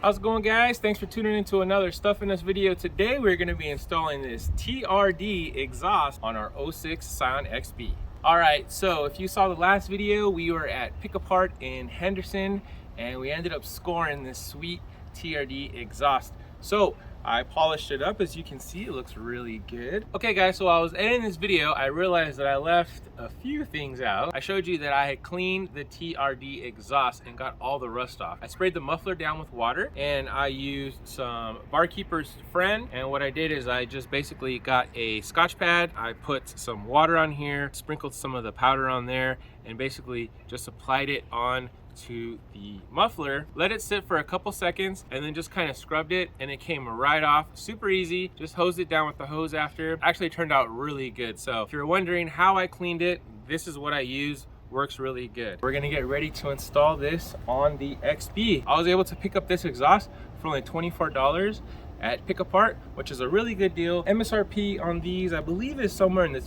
How's it going, guys? Thanks for tuning into another Stuff in This video. Today we're going to be installing this TRD exhaust on our 06 Scion XB. Alright, so if you saw the last video, we were at Pick Apart in Henderson and we ended up scoring this sweet TRD exhaust. So I polished it up. As you can see, it looks really good. Okay guys, so while I was editing this video, I realized that I left a few things out. I showed you that I had cleaned the TRD exhaust and got all the rust off. I sprayed the muffler down with water and I used some Barkeeper's Friend, and what I did is I just basically got a Scotch pad, I put some water on here, sprinkled some of the powder on there, and basically just applied it on to the muffler, let it sit for a couple seconds, and then just kind of scrubbed it and it came right off. Super easy. Just hosed it down with the hose after. Actually turned out really good. So if you're wondering how I cleaned it, this is what I use. Works really good. We're gonna get ready to install this on the XB. I was able to pick up this exhaust for only $24 at Pick Apart, which is a really good deal. MSRP on these, I believe, is somewhere in the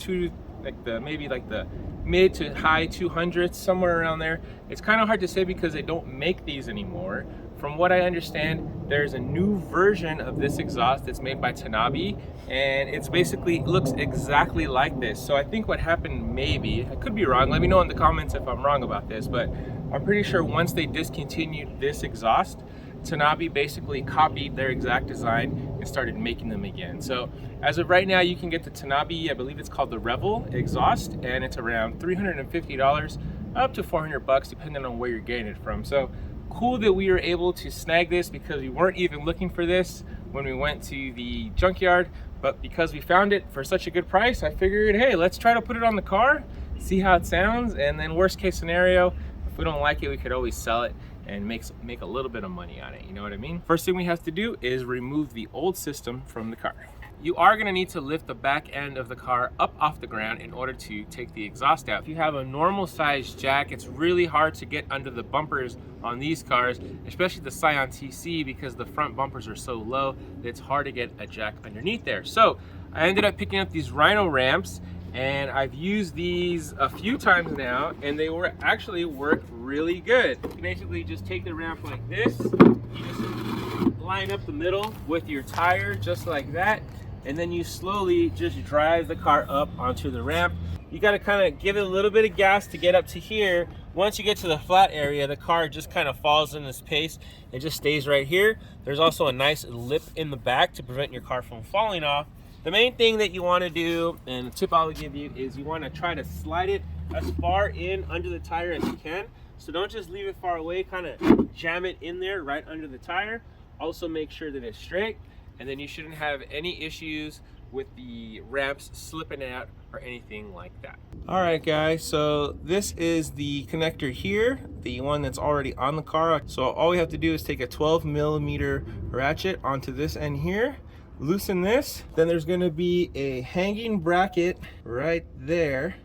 maybe the mid to high 200s, somewhere around there. It's kind of hard to say because they don't make these anymore. From what I understand, there's a new version of this exhaust that's made by Tanabe, and it's basically looks exactly like this. So I think what happened, maybe, I could be wrong, let me know in the comments if I'm wrong about this, but I'm pretty sure once they discontinued this exhaust, Tanabe basically copied their exact design and started making them again. So as of right now, you can get the Tanabe, I believe it's called the Revel exhaust, and it's around $350 up to 400 bucks depending on where you're getting it from. So cool that we were able to snag this because we weren't even looking for this when we went to the junkyard, but because we found it for such a good price, I figured, hey, let's try to put it on the car, see how it sounds, and then worst case scenario, if we don't like it, we could always sell it and make a little bit of money on it, you know what I mean? First thing we have to do is remove the old system from the car. You are gonna need to lift the back end of the car up off the ground in order to take the exhaust out. If you have a normal size jack, it's really hard to get under the bumpers on these cars, especially the Scion TC, because the front bumpers are so low that it's hard to get a jack underneath there. So I ended up picking up these Rhino ramps, and I've used these a few times now, and they actually work really good. You basically just take the ramp like this, you just line up the middle with your tire just like that, and then you slowly just drive the car up onto the ramp. You gotta kind of give it a little bit of gas to get up to here. Once you get to the flat area, the car just kind of falls in this pace. It just stays right here. There's also a nice lip in the back to prevent your car from falling off. The main thing that you want to do, and the tip I'll give you, is you want to try to slide it as far in under the tire as you can. So don't just leave it far away, kind of jam it in there right under the tire. Also make sure that it's straight, and then you shouldn't have any issues with the ramps slipping out or anything like that. All right guys, so this is the connector here, the one that's already on the car. So all we have to do is take a 12mm ratchet onto this end here, loosen this, then there's going to be a hanging bracket right there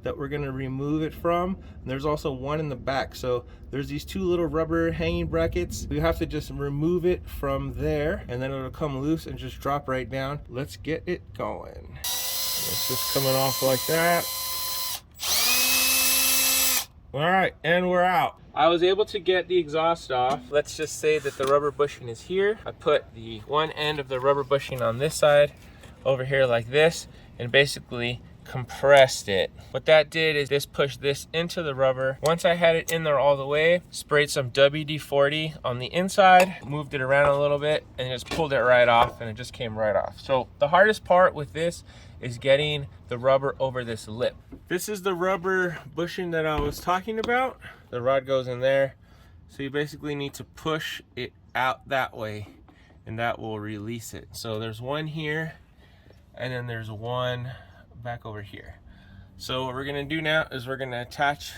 that we're going to remove it from. And there's also one in the back, so there's these two little rubber hanging brackets. We have to just remove it from there, and then it'll come loose and just drop right down. Let's get it going. It's just coming off like that. All right, and we're out. I was able to get the exhaust off. Let's just say that the rubber bushing is here. I put the one end of the rubber bushing on this side over here like this, and basically compressed it. What that did is this pushed this into the rubber. Once I had it in there all the way, sprayed some WD-40 on the inside, moved it around a little bit, and just pulled it right off, and it just came right off. So the hardest part with this is getting the rubber over this lip. This is the rubber bushing that I was talking about. The rod goes in there, so you basically need to push it out that way, and that will release it. So there's one here, and then there's one back over here. So what we're gonna do now is we're gonna attach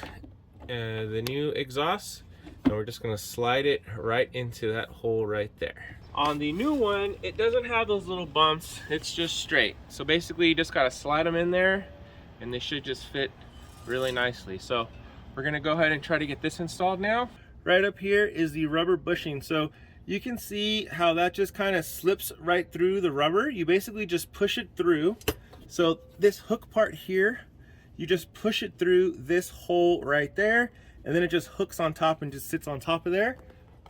the new exhaust, and we're just gonna slide it right into that hole right there. On the new one, it doesn't have those little bumps, it's just straight. So basically you just gotta slide them in there and they should just fit really nicely. So we're gonna go ahead and try to get this installed now. Right up here is the rubber bushing. So you can see how that just kind of slips right through the rubber. You basically just push it through. So this hook part here, you just push it through this hole right there, and then it just hooks on top and just sits on top of there.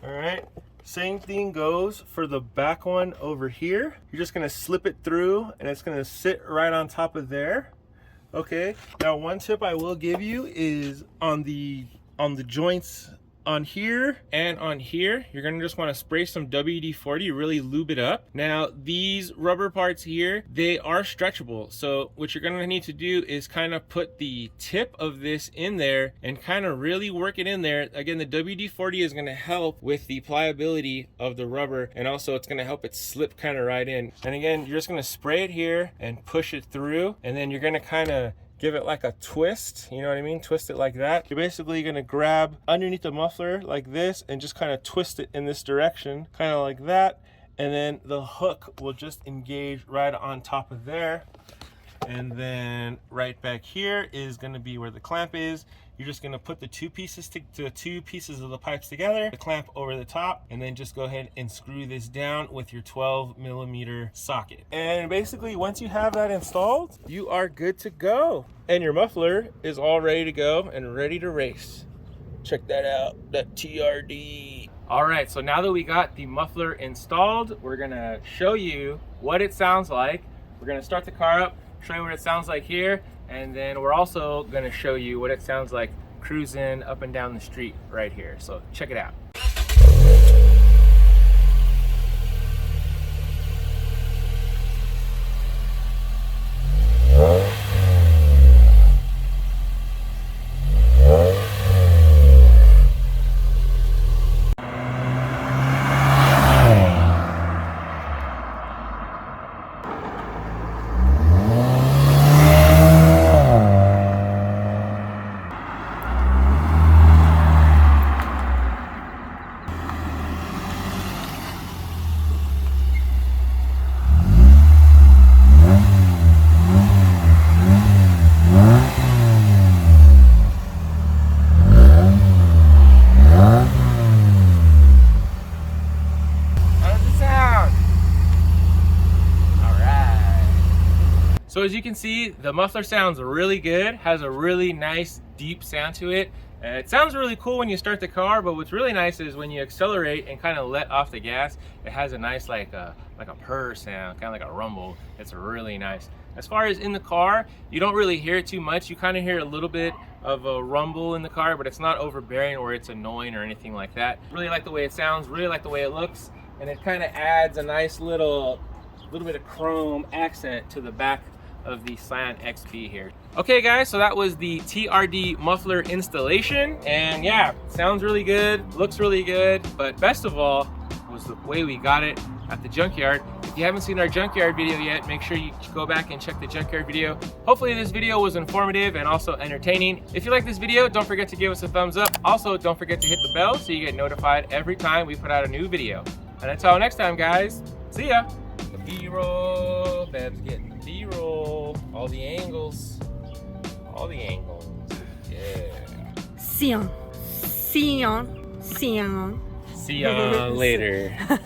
All right, Same thing goes for the back one over here. You're just gonna slip it through and it's gonna sit right on top of there. Okay, now one tip I will give you is on the joints on here and on here, you're gonna just want to spray some WD-40, really lube it up. Now these rubber parts here, they are stretchable, so what you're gonna need to do is kind of put the tip of this in there and kind of really work it in there. Again, the WD-40 is gonna help with the pliability of the rubber, and also it's gonna help it slip kind of right in. And again, you're just gonna spray it here and push it through, and then you're gonna kind of give it like a twist, you know what I mean? Twist it like that. You're basically gonna grab underneath the muffler like this and just kind of twist it in this direction, kind of like that. And then the hook will just engage right on top of there. And then right back here is gonna be where the clamp is. You're just gonna put the two pieces of the pipes together, the clamp over the top, and then just go ahead and screw this down with your 12mm socket. And basically, once you have that installed, you are good to go. And your muffler is all ready to go and ready to race. Check that out, that TRD. All right, so now that we got the muffler installed, we're gonna show you what it sounds like. We're gonna start the car up, show you what it sounds like here, and then we're also going to show you what it sounds like cruising up and down the street right here. So check it out. So as you can see, the muffler sounds really good, has a really nice deep sound to it. It sounds really cool when you start the car, but what's really nice is when you accelerate and kind of let off the gas, it has a nice like a purr sound, kind of like a rumble. It's really nice. As far as in the car, you don't really hear it too much. You kind of hear a little bit of a rumble in the car, but it's not overbearing or it's annoying or anything like that. Really like the way it sounds, really like the way it looks, and it kind of adds a nice little bit of chrome accent to the back of the Scion XB here. Okay guys, so that was the TRD muffler installation, and yeah, sounds really good, looks really good, but best of all was the way we got it at the junkyard. If you haven't seen our junkyard video yet, make sure you go back and check the junkyard video. Hopefully this video was informative and also entertaining. If you like this video, don't forget to give us a thumbs up. Also, don't forget to hit the bell so you get notified every time we put out a new video. And until next time guys, see ya. The B-roll, Bab's getting the B-roll, all the angles, yeah. Scion. See ya later.